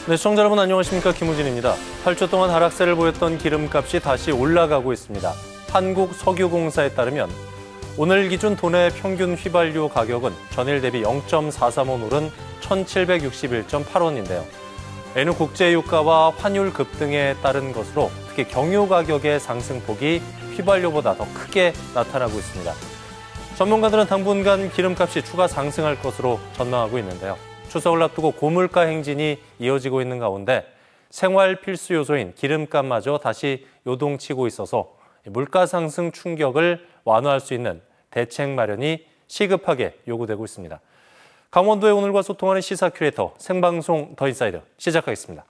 네, 시청자 여러분 안녕하십니까, 김우진입니다. 8주 동안 하락세를 보였던 기름값이 다시 올라가고 있습니다. 한국석유공사에 따르면 오늘 기준 도내 평균 휘발유 가격은 전일 대비 0.43원 오른 1,761.8원인데요. 에는 국제유가와 환율 급등에 따른 것으로 특히 경유 가격의 상승폭이 휘발유보다 더 크게 나타나고 있습니다. 전문가들은 당분간 기름값이 추가 상승할 것으로 전망하고 있는데요. 추석을 앞두고 고물가 행진이 이어지고 있는 가운데 생활 필수 요소인 기름값마저 다시 요동치고 있어서 물가 상승 충격을 완화할 수 있는 대책 마련이 시급하게 요구되고 있습니다. 강원도의 오늘과 소통하는 시사 큐레이터 생방송 더 인사이드 시작하겠습니다.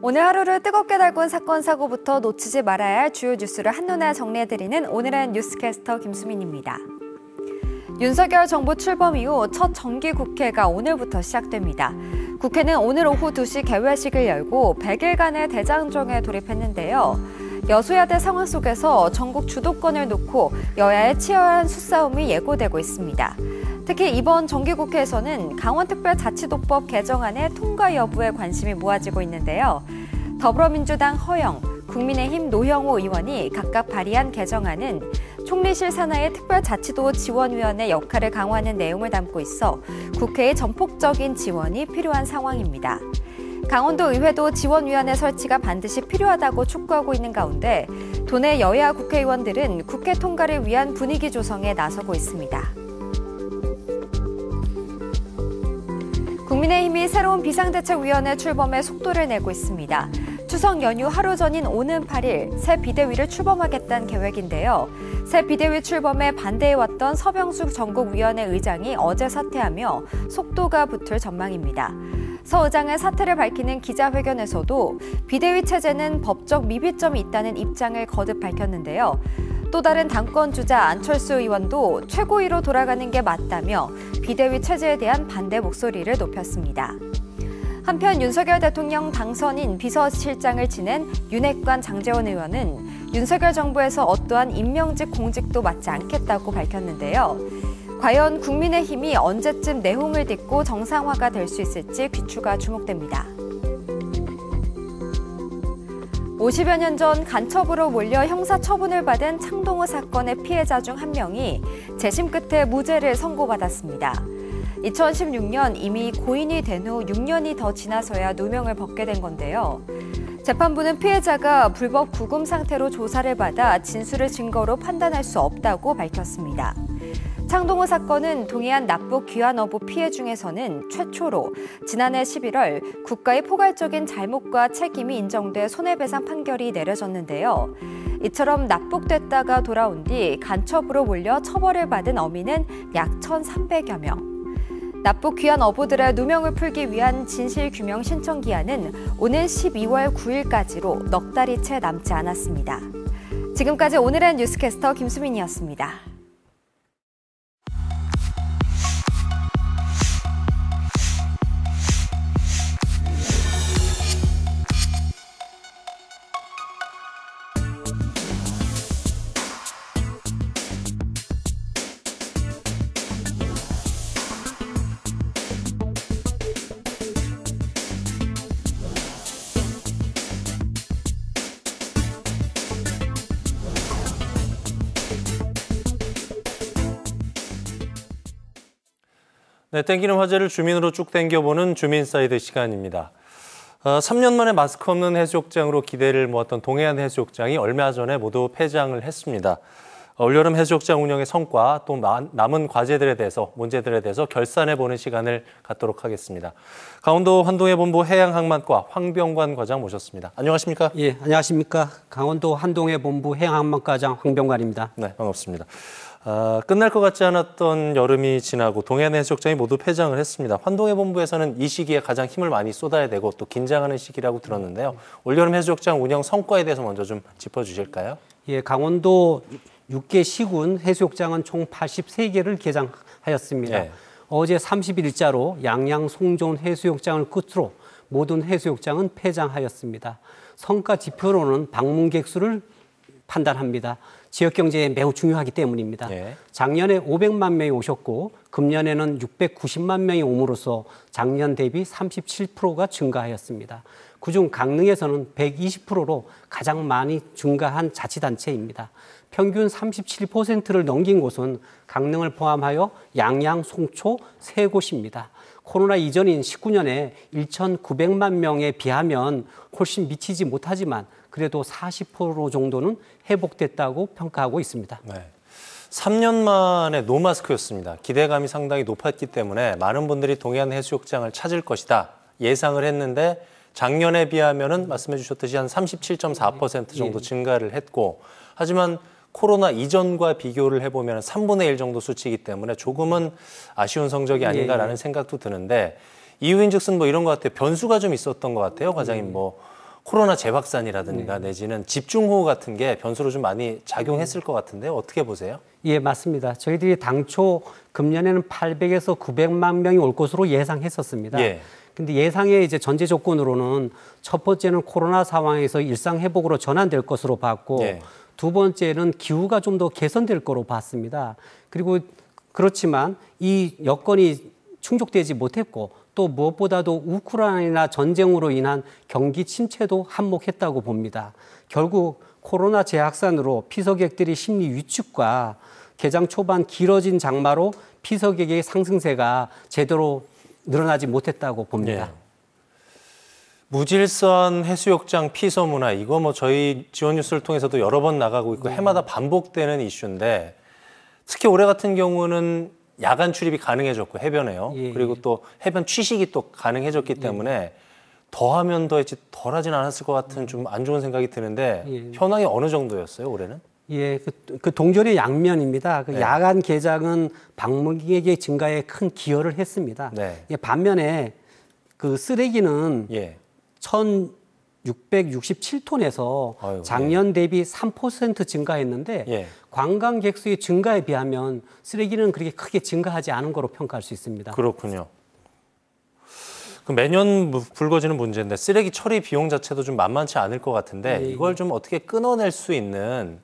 오늘 하루를 뜨겁게 달군 사건, 사고부터 놓치지 말아야 할 주요 뉴스를 한눈에 정리해드리는 오늘은 뉴스캐스터 김수민입니다. 윤석열 정부 출범 이후 첫 정기국회가 오늘부터 시작됩니다. 국회는 오늘 오후 2시 개회식을 열고 100일간의 대장정에 돌입했는데요. 여소야대 상황 속에서 전국 주도권을 놓고 여야의 치열한 수싸움이 예고되고 있습니다. 특히 이번 정기국회에서는 강원특별자치도법 개정안의 통과 여부에 관심이 모아지고 있는데요. 더불어민주당 허영, 국민의힘 노형호 의원이 각각 발의한 개정안은 총리실 산하의 특별자치도 지원위원회 역할을 강화하는 내용을 담고 있어 국회의 전폭적인 지원이 필요한 상황입니다. 강원도 의회도 지원위원회 설치가 반드시 필요하다고 촉구하고 있는 가운데 도내 여야 국회의원들은 국회 통과를 위한 분위기 조성에 나서고 있습니다. 국민의힘이 새로운 비상대책위원회 출범에 속도를 내고 있습니다. 추석 연휴 하루 전인 오는 8일 새 비대위를 출범하겠다는 계획인데요. 새 비대위 출범에 반대해왔던 서병숙 전국위원회 의장이 어제 사퇴하며 속도가 붙을 전망입니다. 서 의장은 사퇴를 밝히는 기자회견에서도 비대위 체제는 법적 미비점이 있다는 입장을 거듭 밝혔는데요. 또 다른 당권주자 안철수 의원도 최고위로 돌아가는 게 맞다며 비대위 체제에 대한 반대 목소리를 높였습니다. 한편 윤석열 대통령 당선인 비서실장을 지낸 윤핵관 장제원 의원은 윤석열 정부에서 어떠한 임명직 공직도 맡지 않겠다고 밝혔는데요. 과연 국민의힘이 언제쯤 내홍을 딛고 정상화가 될 수 있을지 귀추가 주목됩니다. 50여 년 전 간첩으로 몰려 형사처분을 받은 창동호 사건의 피해자 중 한 명이 재심 끝에 무죄를 선고받았습니다. 2016년 이미 고인이 된 후 6년이 더 지나서야 누명을 벗게 된 건데요. 재판부는 피해자가 불법 구금 상태로 조사를 받아 진술을 증거로 판단할 수 없다고 밝혔습니다. 창동호 사건은 동해안 납북 귀환 어부 피해 중에서는 최초로 지난해 11월 국가의 포괄적인 잘못과 책임이 인정돼 손해배상 판결이 내려졌는데요. 이처럼 납북됐다가 돌아온 뒤 간첩으로 몰려 처벌을 받은 어민은 약 1,300여 명. 납북 귀환 어부들의 누명을 풀기 위한 진실규명 신청 기한은 오는 12월 9일까지로 넉 달이 채 남지 않았습니다. 지금까지 오늘의 뉴스캐스터 김수민이었습니다. 네, 땡기는 화제를 주민으로 쭉 땡겨보는 주민사이드 시간입니다. 3년 만에 마스크 없는 해수욕장으로 기대를 모았던 동해안 해수욕장이 얼마 전에 모두 폐장을 했습니다. 올여름 해수욕장 운영의 성과 또 남은 과제들에 대해서 문제들에 대해서 결산해보는 시간을 갖도록 하겠습니다. 강원도 한동해본부 해양항만과 황병관 과장 모셨습니다. 안녕하십니까? 예, 안녕하십니까? 강원도 한동해본부 해양항만과장 황병관입니다. 네, 반갑습니다. 끝날 것 같지 않았던 여름이 지나고 동해안 해수욕장이 모두 폐장을 했습니다. 환동해본부에서는 이 시기에 가장 힘을 많이 쏟아야 되고 또 긴장하는 시기라고 들었는데요. 올여름 해수욕장 운영 성과에 대해서 먼저 좀 짚어주실까요? 예, 강원도 6개 시군 해수욕장은 총 83개를 개장하였습니다. 네. 어제 30일자로 양양 송전 해수욕장을 끝으로 모든 해수욕장은 폐장하였습니다. 성과 지표로는 방문객 수를 판단합니다. 지역 경제에 매우 중요하기 때문입니다. 예. 작년에 500만 명이 오셨고 금년에는 690만 명이 옴으로써 작년 대비 37%가 증가하였습니다. 그중 강릉에서는 120%로 가장 많이 증가한 자치단체입니다. 평균 37%를 넘긴 곳은 강릉을 포함하여 양양, 송초 세 곳입니다. 코로나 이전인 19년에 1,900만 명에 비하면 훨씬 미치지 못하지만 그래도 40% 정도는 회복됐다고 평가하고 있습니다. 네. 3년 만에 노마스크였습니다. 기대감이 상당히 높았기 때문에 많은 분들이 동해안 해수욕장을 찾을 것이다 예상을 했는데 작년에 비하면은 말씀해 주셨듯이 한 37.4% 정도 증가를 했고 하지만 코로나 이전과 비교를 해보면 3분의 1 정도 수치이기 때문에 조금은 아쉬운 성적이 아닌가라는 생각도 드는데 이유인즉슨 뭐 이런 것 같아요. 변수가 좀 있었던 것 같아요. 과장님 뭐 코로나 재확산이라든가 내지는 집중호우 같은 게 변수로 좀 많이 작용했을 것 같은데요. 어떻게 보세요? 예, 맞습니다. 저희들이 당초 금년에는 800에서 900만 명이 올 것으로 예상했었습니다. 예. 근데 예상의 이제 전제 조건으로는 첫 번째는 코로나 상황에서 일상 회복으로 전환될 것으로 봤고 예. 두 번째는 기후가 좀 더 개선될 거로 봤습니다. 그리고 그렇지만 이 여건이 충족되지 못했고 또 무엇보다도 우크라이나 전쟁으로 인한 경기 침체도 한몫했다고 봅니다. 결국 코로나 재확산으로 피서객들이 심리 위축과 개장 초반 길어진 장마로 피서객의 상승세가 제대로 늘어나지 못했다고 봅니다. 예. 무질서한 해수욕장 피서 문화 이거 뭐 저희 지원 뉴스를 통해서도 여러 번 나가고 있고 해마다 반복되는 이슈인데 특히 올해 같은 경우는 야간 출입이 가능해졌고 해변에요. 예. 그리고 또 해변 취식이 또 가능해졌기 때문에 더하면 더했지 덜하진 않았을 것 같은 좀 안 좋은 생각이 드는데 현황이 어느 정도였어요 올해는? 예, 그 동전의 양면입니다. 그 네. 야간 개장은 방문객의 증가에 큰 기여를 했습니다. 네. 예, 반면에 그 쓰레기는 예. 1,667톤에서 아유, 작년 대비 3% 증가했는데 예. 관광객 수의 증가에 비하면 쓰레기는 그렇게 크게 증가하지 않은 거로 평가할 수 있습니다. 그렇군요. 그 매년 불거지는 문제인데 쓰레기 처리 비용 자체도 좀 만만치 않을 것 같은데 이걸 좀 어떻게 끊어낼 수 있는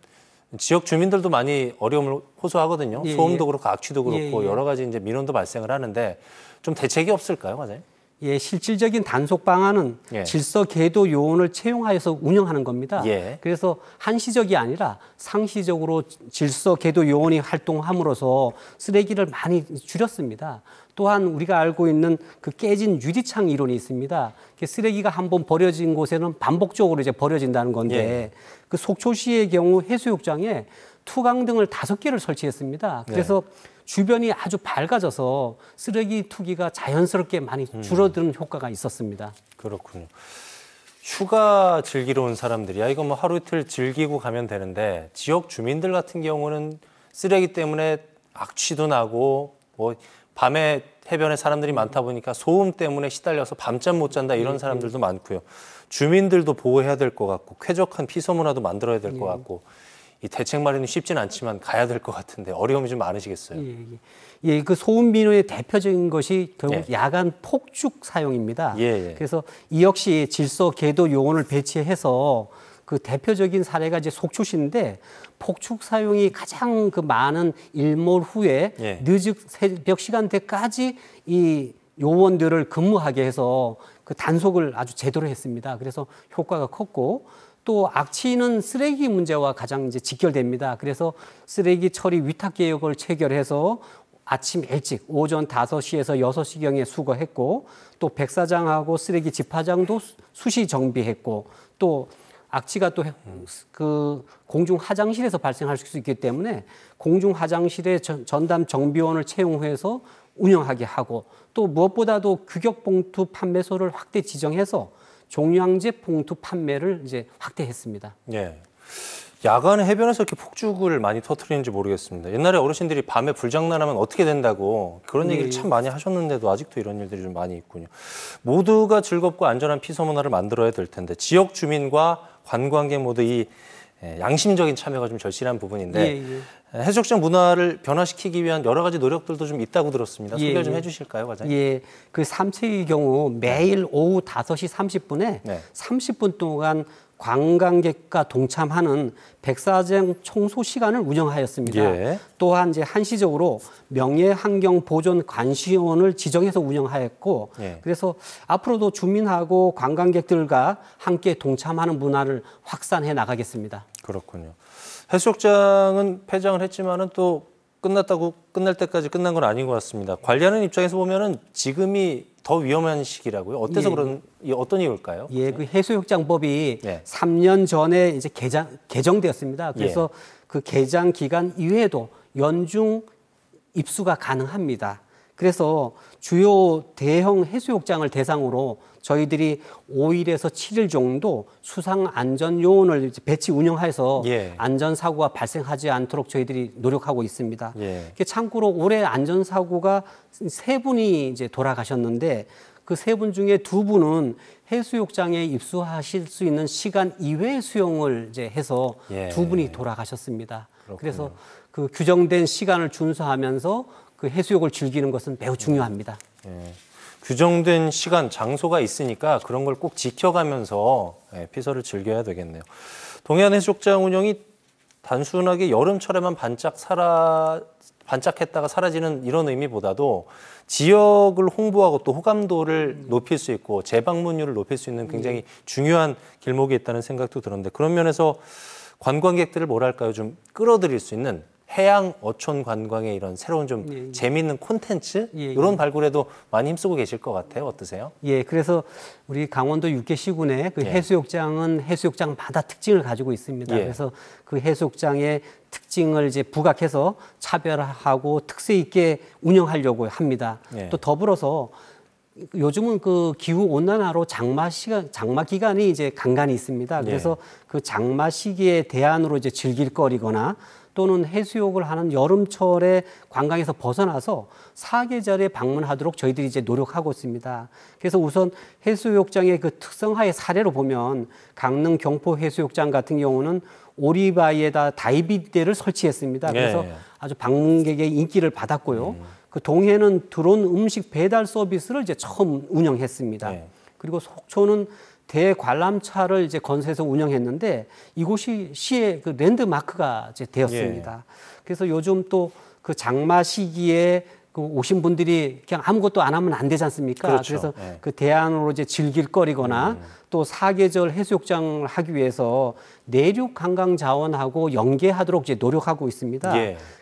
지역 주민들도 많이 어려움을 호소하거든요. 예, 소음도 예. 그렇고 악취도 그렇고 예, 예. 여러 가지 이제 민원도 발생을 하는데 좀 대책이 없을까요, 과장님? 예, 실질적인 단속 방안은 예. 질서 계도 요원을 채용하여서 운영하는 겁니다. 예. 그래서 한시적이 아니라 상시적으로 질서 계도 요원이 활동함으로써 쓰레기를 많이 줄였습니다. 또한 우리가 알고 있는 그 깨진 유리창 이론이 있습니다. 쓰레기가 한번 버려진 곳에는 반복적으로 이제 버려진다는 건데 예. 그 속초시의 경우 해수욕장에 투강등을 5개를 설치했습니다. 그래서 주변이 아주 밝아져서 쓰레기 투기가 자연스럽게 많이 줄어드는 효과가 있었습니다. 그렇군요. 휴가 즐기러 온 사람들이야 이거 뭐 하루 이틀 즐기고 가면 되는데 지역 주민들 같은 경우는 쓰레기 때문에 악취도 나고 뭐 밤에 해변에 사람들이 많다 보니까 소음 때문에 시달려서 밤잠 못 잔다 이런 사람들도 많고요. 주민들도 보호해야 될 것 같고 쾌적한 피서 문화도 만들어야 될 것 같고 이 대책 마련이 쉽진 않지만 가야 될 것 같은데 어려움이 좀 많으시겠어요. 예, 그 소음 민원의 대표적인 것이 결국 예. 야간 폭죽 사용입니다. 예. 그래서 이 역시 질서 계도 요원을 배치해서 그 대표적인 사례가 이제 속초시인데 폭죽 사용이 가장 그 많은 일몰 후에 예. 늦은 새벽 시간대까지 이 요원들을 근무하게 해서 그 단속을 아주 제대로 했습니다. 그래서 효과가 컸고 또 악취는 쓰레기 문제와 가장 이제 직결됩니다. 그래서 쓰레기 처리 위탁 계획을 체결해서 아침 일찍 오전 5시에서 6시경에 수거했고 또 백사장하고 쓰레기 집화장도 수시 정비했고 또 악취가 또 그 공중 화장실에서 발생할 수 있기 때문에 공중 화장실에 전담 정비원을 채용해서 운영하게 하고 또 무엇보다도 규격 봉투 판매소를 확대 지정해서 종량제 봉투 판매를 이제 확대했습니다. 예. 야간에 해변에서 이렇게 폭죽을 많이 터뜨리는지 모르겠습니다. 옛날에 어르신들이 밤에 불장난하면 어떻게 된다고 그런 얘기를 참 많이 하셨는데도 아직도 이런 일들이 좀 많이 있군요. 모두가 즐겁고 안전한 피서 문화를 만들어야 될 텐데 지역 주민과 관광객 모두 이 양심적인 참여가 좀 절실한 부분인데 예, 예. 해수욕장 문화를 변화시키기 위한 여러 가지 노력들도 좀 있다고 들었습니다. 소개 좀 해주실까요, 과장님? 예, 그 삼척의 경우 매일 오후 5시 30분에 30분 동안 관광객과 동참하는 백사장 청소 시간을 운영하였습니다. 예. 또한 이제 한시적으로 명예환경보존 관시원을 지정해서 운영하였고, 그래서 앞으로도 주민하고 관광객들과 함께 동참하는 문화를 확산해 나가겠습니다. 그렇군요. 해수욕장은 폐장을 했지만은 또 끝날 때까지 끝난 건 아닌 것 같습니다. 관리하는 입장에서 보면은 지금이 더 위험한 시기라고요. 어때서 어떤 이유일까요? 예, 그 해수욕장법이 3년 전에 이제 개정되었습니다. 그래서 그 개장 기간 이외에도 연중 입수가 가능합니다. 그래서 주요 대형 해수욕장을 대상으로 저희들이 5일에서 7일 정도 수상 안전 요원을 배치 운영해서 안전사고가 발생하지 않도록 저희들이 노력하고 있습니다. 참고로 올해 안전사고가 3분이 이제 돌아가셨는데 그 3분 중에 2분은 해수욕장에 입수하실 수 있는 시간 이외의 수영을 이제 해서 2분이 돌아가셨습니다. 그렇군요. 그래서 그 규정된 시간을 준수하면서 그 해수욕을 즐기는 것은 매우 중요합니다. 규정된 시간, 장소가 있으니까 그런 걸 꼭 지켜가면서 피서를 즐겨야 되겠네요. 동해안 해수욕장 운영이 단순하게 여름철에만 반짝했다가 사라지는 이런 의미보다도 지역을 홍보하고 또 호감도를 높일 수 있고 재방문율을 높일 수 있는 굉장히 중요한 길목이 있다는 생각도 들었는데 그런 면에서 관광객들을 뭐랄까요, 좀 끌어들일 수 있는 해양 어촌 관광의 이런 새로운 좀 재미있는 콘텐츠 이런 발굴에도 많이 힘쓰고 계실 것 같아요. 어떠세요? 예, 그래서 우리 강원도 육계시군의 그 해수욕장은 해수욕장마다 특징을 가지고 있습니다. 그래서 그 해수욕장의 특징을 이제 부각해서 차별화하고 특색 있게 운영하려고 합니다. 또 더불어서 요즘은 그 기후 온난화로 장마 기간이 이제 간간히 있습니다. 그래서 그 장마 시기에 대안으로 이제 즐길 거리거나 또는 해수욕을 하는 여름철에 관광에서 벗어나서 사계절에 방문하도록 저희들이 이제 노력하고 있습니다. 그래서 우선 해수욕장의 그 특성화의 사례로 보면 강릉 경포 해수욕장 같은 경우는 오리바이에다 다이비대를 설치했습니다. 그래서 아주 방문객의 인기를 받았고요. 그 동해는 드론 음식 배달 서비스를 이제 처음 운영했습니다. 그리고 속초는 대관람차를 이제 건설해서 운영했는데 이곳이 시의 그 랜드마크가 이제 되었습니다. 그래서 요즘 또 그 장마 시기에 그 오신 분들이 그냥 아무것도 안 하면 안 되지 않습니까? 그래서 그 대안으로 이제 즐길 거리거나 또 사계절 해수욕장을 하기 위해서 내륙 관광 자원하고 연계하도록 이제 노력하고 있습니다.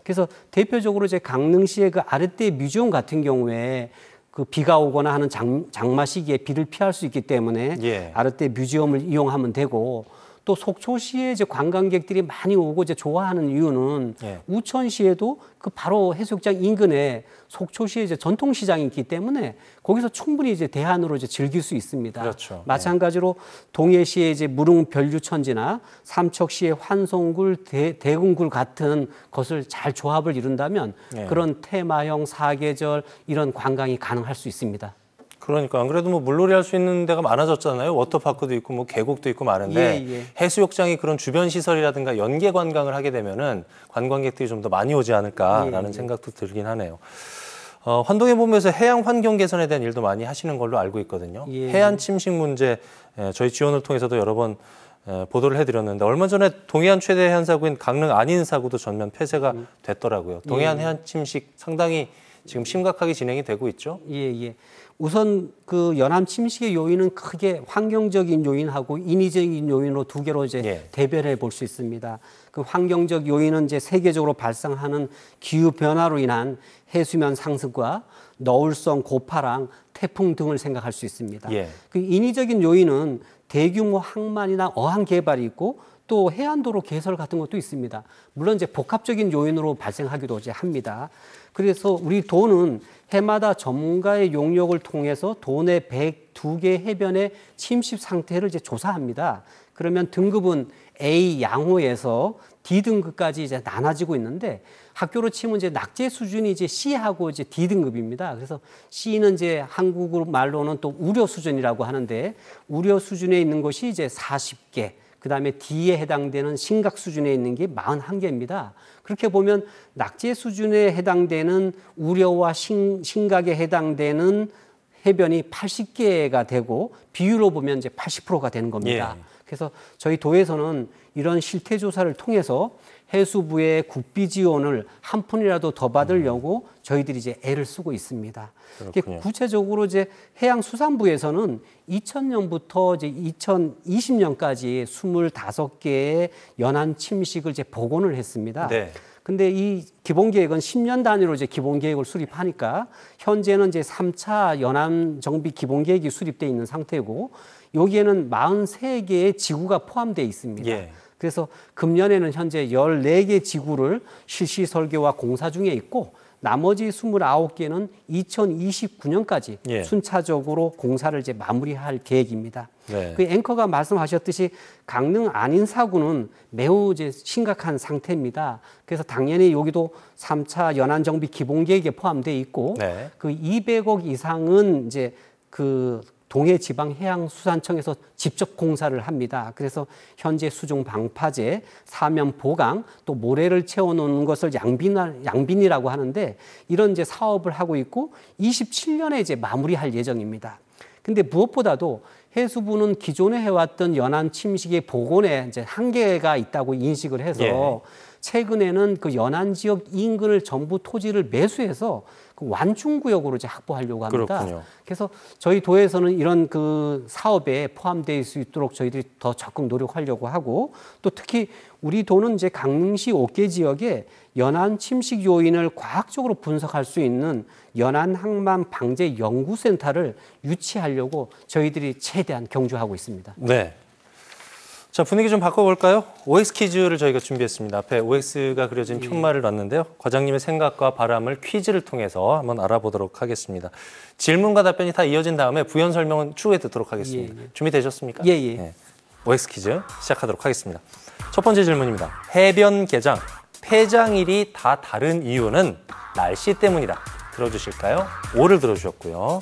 그래서 대표적으로 이제 강릉시의 그 아르떼 뮤지엄 같은 경우에 그 비가 오거나 하는 장마 시기에 비를 피할 수 있기 때문에 아르떼 뮤지엄을 이용하면 되고 또 속초시에 이제 관광객들이 많이 오고 이제 좋아하는 이유는 우천시에도 그 바로 해수욕장 인근에 속초시에 이제 전통시장이 있기 때문에 거기서 충분히 이제 대안으로 이제 즐길 수 있습니다. 그렇죠. 마찬가지로 동해시의 이제 무릉 별류천지나 삼척시의 환송굴, 대궁굴 같은 것을 잘 조합을 이룬다면 그런 테마형 사계절 이런 관광이 가능할 수 있습니다. 그러니까 안 그래도 뭐 물놀이 할 수 있는 데가 많아졌잖아요. 워터파크도 있고 뭐 계곡도 있고 많은데 해수욕장이 그런 주변 시설이라든가 연계 관광을 하게 되면은 관광객들이 좀 더 많이 오지 않을까라는 생각도 들긴 하네요. 환동해보면서 해양 환경 개선에 대한 일도 많이 하시는 걸로 알고 있거든요. 해안 침식 문제 저희 지원을 통해서도 여러 번 보도를 해드렸는데 얼마 전에 동해안 최대 해안 사고인 강릉 안인 사고도 전면 폐쇄가 됐더라고요. 동해안 해안 침식 상당히 지금 심각하게 진행이 되고 있죠. 우선 그 연안 침식의 요인은 크게 환경적인 요인하고 인위적인 요인으로 두 개로 이제 대별해 볼 수 있습니다. 그 환경적 요인은 이제 세계적으로 발생하는 기후 변화로 인한 해수면 상승과 너울성 고파랑, 태풍 등을 생각할 수 있습니다. 그 인위적인 요인은 대규모 항만이나 어항 개발이 있고 또 해안도로 개설 같은 것도 있습니다. 물론 이제 복합적인 요인으로 발생하기도 이제 합니다. 그래서 우리 도는 해마다 전문가의 용역을 통해서 도내 102개 해변의 침식 상태를 이제 조사합니다. 그러면 등급은 A 양호에서 D 등급까지 이제 나눠지고 있는데 학교로 치면 이제 낙제 수준이 이제 C하고 이제 D 등급입니다. 그래서 C는 이제 한국어 말로는 또 우려 수준이라고 하는데 우려 수준에 있는 것이 이제 40개. 그다음에 D에 해당되는 심각 수준에 있는 게 41개입니다. 그렇게 보면 낙제 수준에 해당되는 우려와 심각에 해당되는 해변이 80개가 되고 비율로 보면 이제 80%가 되는 겁니다. 예. 그래서 저희 도에서는 이런 실태 조사를 통해서 해수부의 국비 지원을 한 푼이라도 더 받으려고 저희들이 이제 애를 쓰고 있습니다. 그렇군요. 구체적으로 이제 해양수산부에서는 2000년부터 이제 2020년까지 25개의 연안 침식을 이제 복원을 했습니다. 네. 근데 이 기본 계획은 10년 단위로 이제 기본 계획을 수립하니까 현재는 이제 3차 연안 정비 기본 계획이 수립돼 있는 상태고 여기에는 43개의 지구가 포함되어 있습니다. 예. 그래서 금년에는 현재 14개 지구를 실시 설계와 공사 중에 있고 나머지 29개는 2029년까지 예. 순차적으로 공사를 이제 마무리할 계획입니다. 네. 그 앵커가 말씀하셨듯이 강릉 안인사구는 매우 이제 심각한 상태입니다. 그래서 당연히 여기도 3차 연안정비 기본계획에 포함되어 있고 네. 그 200억 이상은 이제 그 동해지방해양수산청에서 직접 공사를 합니다. 그래서 현재 수중 방파제, 사면 보강, 또 모래를 채워놓는 것을 양빈이라고 하는데 이런 이제 사업을 하고 있고 27년에 이제 마무리할 예정입니다. 근데 무엇보다도 해수부는 기존에 해왔던 연안 침식의 복원에 이제 한계가 있다고 인식을 해서 예. 최근에는 그 연안 지역 인근을 전부 토지를 매수해서 그 완충구역으로 이제 확보하려고 합니다. 그렇군요. 그래서 저희 도에서는 이런 그 사업에 포함될 수 있도록 저희들이 더 적극 노력하려고 하고 또 특히 우리 도는 이제 강릉시 5개 지역에 연안 침식 요인을 과학적으로 분석할 수 있는 연안 항만 방제 연구센터를 유치하려고 저희들이 최대한 경주하고 있습니다. 네. 자, 분위기 좀 바꿔볼까요? OX 퀴즈를 저희가 준비했습니다. 앞에 OX가 그려진 편말을 놨는데요. 과장님의 생각과 바람을 퀴즈를 통해서 한번 알아보도록 하겠습니다. 질문과 답변이 다 이어진 다음에 부연 설명은 추후에 듣도록 하겠습니다. 예, 예. 준비되셨습니까? 예, 예. 네. OX 퀴즈 시작하도록 하겠습니다. 첫 번째 질문입니다. 해변 개장, 폐장일이 다 다른 이유는 날씨 때문이다. 들어주실까요? O를 들어주셨고요.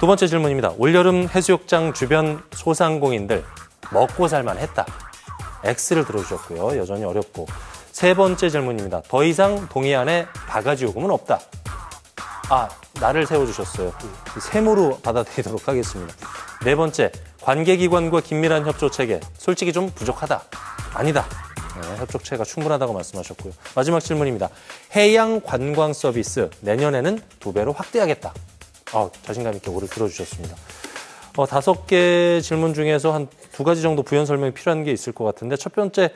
두 번째 질문입니다. 올여름 해수욕장 주변 소상공인들 먹고 살만 했다. X를 들어주셨고요. 여전히 어렵고. 세 번째 질문입니다. 더 이상 동해안에 바가지 요금은 없다. 아, 나를 세워주셨어요. 세모로 받아들이도록 하겠습니다. 네 번째, 관계기관과 긴밀한 협조체계. 솔직히 좀 부족하다. 아니다. 네, 협조체가 충분하다고 말씀하셨고요. 마지막 질문입니다. 해양 관광 서비스 내년에는 2배로 확대하겠다. 자신감 있게 오를 들어주셨습니다. 5개 질문 중에서 한 2가지 정도 부연 설명이 필요한 게 있을 것 같은데 첫 번째,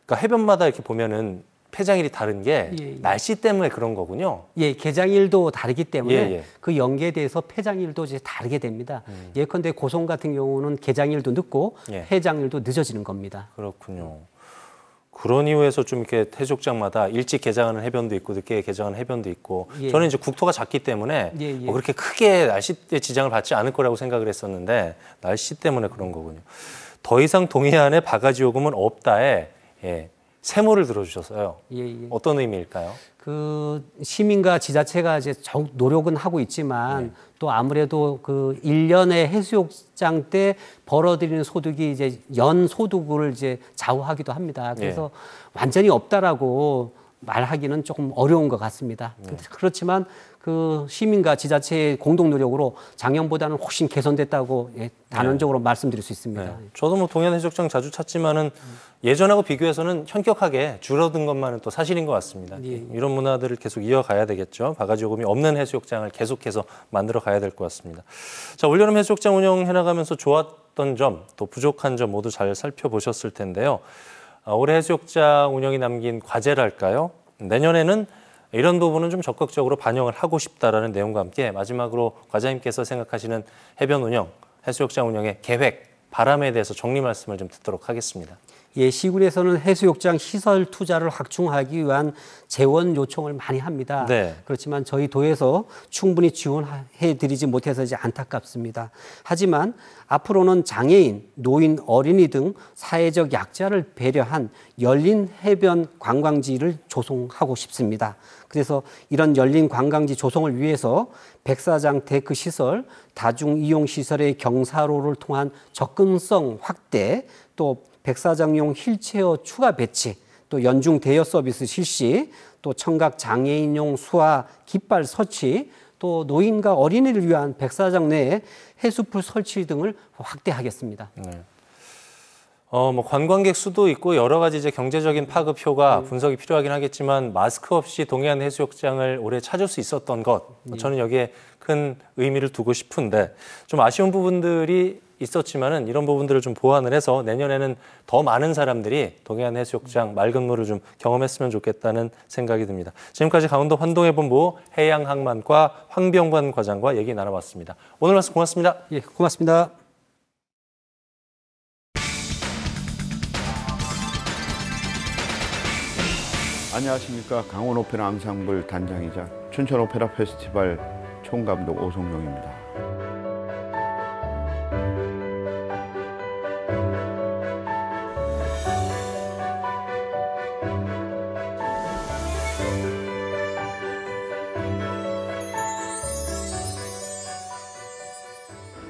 그러니까 해변마다 이렇게 보면은 폐장일이 다른 게 예, 예. 날씨 때문에 그런 거군요. 예, 개장일도 다르기 때문에 예, 예. 그 연계돼서 폐장일도 이제 다르게 됩니다. 예컨대 고성 같은 경우는 개장일도 늦고 예. 폐장일도 늦어지는 겁니다. 그렇군요. 그런 이유에서 좀 이렇게 해수욕장마다 일찍 개장하는 해변도 있고 늦게 개장하는 해변도 있고 예. 저는 이제 국토가 작기 때문에 예, 예. 그렇게 크게 날씨에 지장을 받지 않을 거라고 생각을 했었는데 날씨 때문에 그런 거군요. 더 이상 동해안에 바가지 요금은 없다에 세모를 들어주셨어요. 예, 예. 어떤 의미일까요? 그 시민과 지자체가 이제 노력은 하고 있지만 또 아무래도 그 1년의 해수욕장 때 벌어들이는 소득이 이제 연 소득을 이제 좌우하기도 합니다. 그래서 완전히 없다라고 말하기는 조금 어려운 것 같습니다. 그렇지만 그 시민과 지자체의 공동 노력으로 작년보다는 훨씬 개선됐다고 단언적으로 말씀드릴 수 있습니다. 네. 저도 뭐 동해안 해수욕장 자주 찾지만은 예전하고 비교해서는 현격하게 줄어든 것만은 또 사실인 것 같습니다. 예. 이런 문화들을 계속 이어가야 되겠죠. 바가지 요금이 없는 해수욕장을 계속해서 만들어 가야 될 것 같습니다. 자, 올여름 해수욕장 운영해 나가면서 좋았던 점, 또 부족한 점 모두 잘 살펴보셨을 텐데요. 올해 해수욕장 운영이 남긴 과제랄까요? 내년에는 이런 부분은 좀 적극적으로 반영을 하고 싶다라는 내용과 함께 마지막으로 과장님께서 생각하시는 해변 운영, 해수욕장 운영의 계획, 바람에 대해서 정리 말씀을 좀 듣도록 하겠습니다. 예, 시군에서는 해수욕장 시설 투자를 확충하기 위한 재원 요청을 많이 합니다. 네. 그렇지만 저희 도에서 충분히 지원해드리지 못해서 이제 안타깝습니다. 하지만 앞으로는 장애인, 노인, 어린이 등 사회적 약자를 배려한 열린 해변 관광지를 조성하고 싶습니다. 그래서 이런 열린 관광지 조성을 위해서 백사장 데크 시설, 다중 이용 시설의 경사로를 통한 접근성 확대, 또 백사장용 휠체어 추가 배치, 또 연중 대여 서비스 실시, 또 청각 장애인용 수화 깃발 설치, 또 노인과 어린이를 위한 백사장 내에 해수풀 설치 등을 확대하겠습니다. 네. 뭐 관광객 수도 있고 여러 가지 이제 경제적인 파급 효과 분석이 필요하긴 하겠지만 마스크 없이 동해안 해수욕장을 올해 찾을 수 있었던 것, 저는 여기에 큰 의미를 두고 싶은데 좀 아쉬운 부분들이 있었지만은 이런 부분들을 좀 보완을 해서 내년에는 더 많은 사람들이 동해안 해수욕장 맑은 물을 좀 경험했으면 좋겠다는 생각이 듭니다. 지금까지 강원도 환동해본부 해양항만과 황병관 과장과 얘기 나눠봤습니다. 오늘 말씀 고맙습니다. 예, 고맙습니다. 안녕하십니까. 강원 오페라 앙상블 단장이자 춘천 오페라 페스티벌 총감독 오성룡입니다.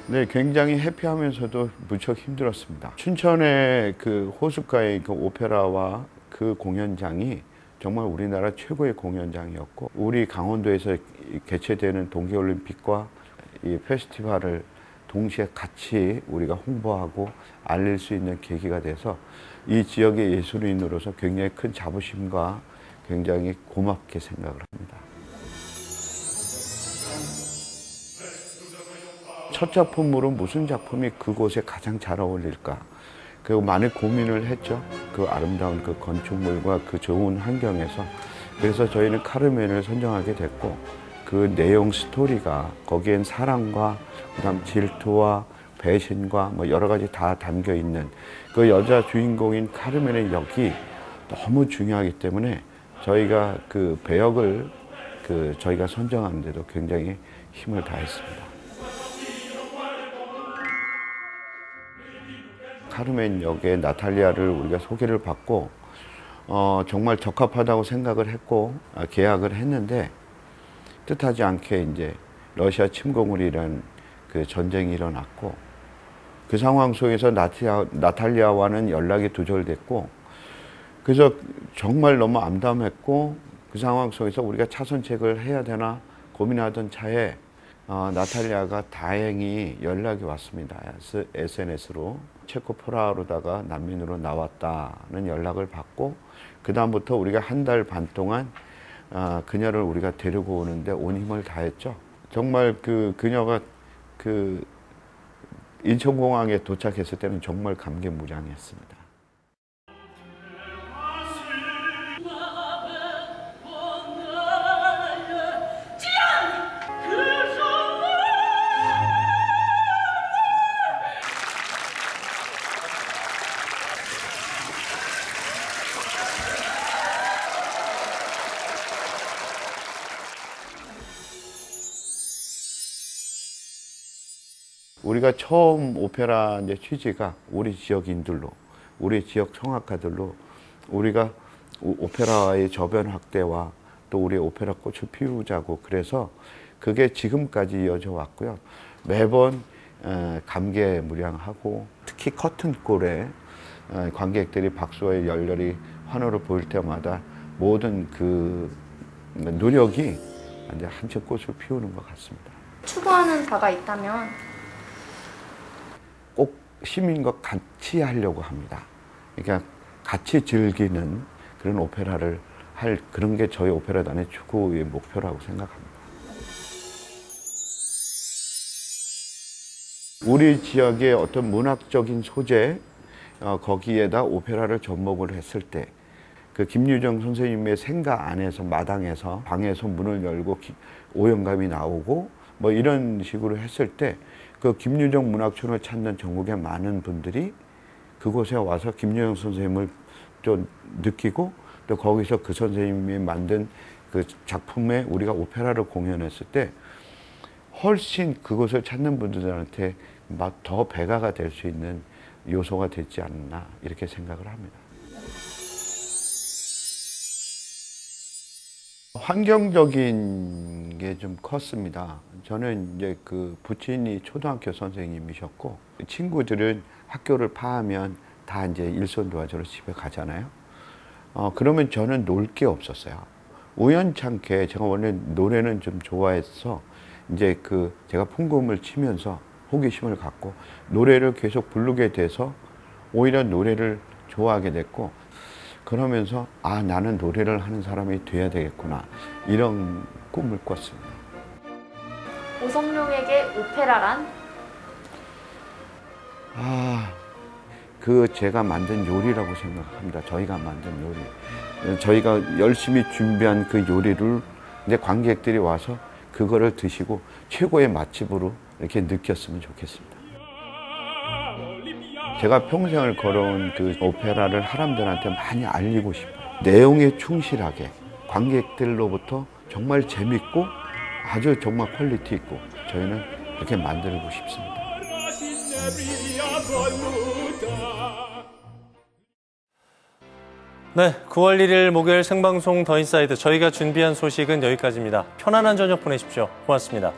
네, 굉장히 해피하면서도 무척 힘들었습니다. 춘천의 그 호숫가의 그 오페라와 그 공연장이 정말 우리나라 최고의 공연장이었고, 우리 강원도에서 개최되는 동계올림픽과 이 페스티벌을 동시에 같이 우리가 홍보하고 알릴 수 있는 계기가 돼서 이 지역의 예술인으로서 굉장히 큰 자부심과 굉장히 고맙게 생각을 합니다. 첫 작품으로 무슨 작품이 그곳에 가장 잘 어울릴까? 그리고 많이 고민을 했죠. 그 아름다운 그 건축물과 그 좋은 환경에서. 그래서 저희는 카르멘을 선정하게 됐고, 그 내용 스토리가 거기엔 사랑과 그다음 질투와 배신과 뭐 여러 가지 다 담겨 있는 그 여자 주인공인 카르멘의 역이 너무 중요하기 때문에 저희가 그 배역을 저희가 선정하는데도 굉장히 힘을 다했습니다. 카르멘 역의 나탈리아를 우리가 소개를 받고 정말 적합하다고 생각을 했고 계약을 했는데, 뜻하지 않게 이제 러시아 침공을 일한 그 전쟁이 일어났고, 그 상황 속에서 나탈리아와는 연락이 두절됐고, 그래서 정말 너무 암담했고, 그 상황 속에서 우리가 차선책을 해야 되나 고민하던 차에 나탈리아가 다행히 연락이 왔습니다. SNS로. 체코 프라하로다가 난민으로 나왔다는 연락을 받고, 그 다음부터 우리가 한 달 반 동안 그녀를 우리가 데리고 오는데 온 힘을 다했죠. 정말 그녀가 인천공항에 도착했을 때는 정말 감개무량했습니다. 우리가 처음 오페라 이제 취지가 우리 지역인들로, 우리 지역 성악가들로 우리가 오페라의 저변 확대와 또 우리 오페라 꽃을 피우자고, 그래서 그게 지금까지 이어져 왔고요. 매번 감개무량하고, 특히 커튼골에 관객들이 박수와 열렬히 환호를 보일 때마다 모든 그 노력이 이제 한층 꽃을 피우는 것 같습니다. 추구하는 바가 있다면 꼭 시민과 같이 하려고 합니다. 그러니까 같이 즐기는 그런 오페라를 할, 그런 게 저희 오페라단의 추구의 목표라고 생각합니다. 우리 지역의 어떤 문학적인 소재, 거기에다 오페라를 접목을 했을 때, 그 김유정 선생님의 생가 안에서, 마당에서, 방에서 문을 열고 오영감이 나오고 뭐 이런 식으로 했을 때, 그 김유정 문학촌을 찾는 전국의 많은 분들이 그곳에 와서 김유정 선생님을 좀 느끼고, 또 거기서 그 선생님이 만든 그 작품에 우리가 오페라를 공연했을 때 훨씬 그곳을 찾는 분들한테 막 더 배가가 될 수 있는 요소가 됐지 않나, 이렇게 생각을 합니다. 환경적인 게 좀 컸습니다. 저는 이제 그 부친이 초등학교 선생님이셨고, 친구들은 학교를 파하면 다 이제 일손 도와주러 집에 가잖아요. 그러면 저는 놀 게 없었어요. 우연찮게 제가 원래 노래는 좀 좋아해서 이제 제가 풍금을 치면서 호기심을 갖고 노래를 계속 부르게 돼서 오히려 노래를 좋아하게 됐고, 그러면서 나는 노래를 하는 사람이 돼야 되겠구나, 이런 꿈을 꿨습니다. 오성룡에게 오페라란? 제가 만든 요리라고 생각합니다. 저희가 만든 요리. 저희가 열심히 준비한 그 요리를 이제 관객들이 와서 그거를 드시고 최고의 맛집으로 이렇게 느꼈으면 좋겠습니다. 제가 평생을 걸어온 그 오페라를 사람들한테 많이 알리고 싶어요. 내용에 충실하게 관객들로부터 정말 재밌고 아주 정말 퀄리티 있고 저희는 그렇게 만들고 싶습니다. 네, 9월 1일 목요일 생방송 더 인사이드, 저희가 준비한 소식은 여기까지입니다. 편안한 저녁 보내십시오. 고맙습니다.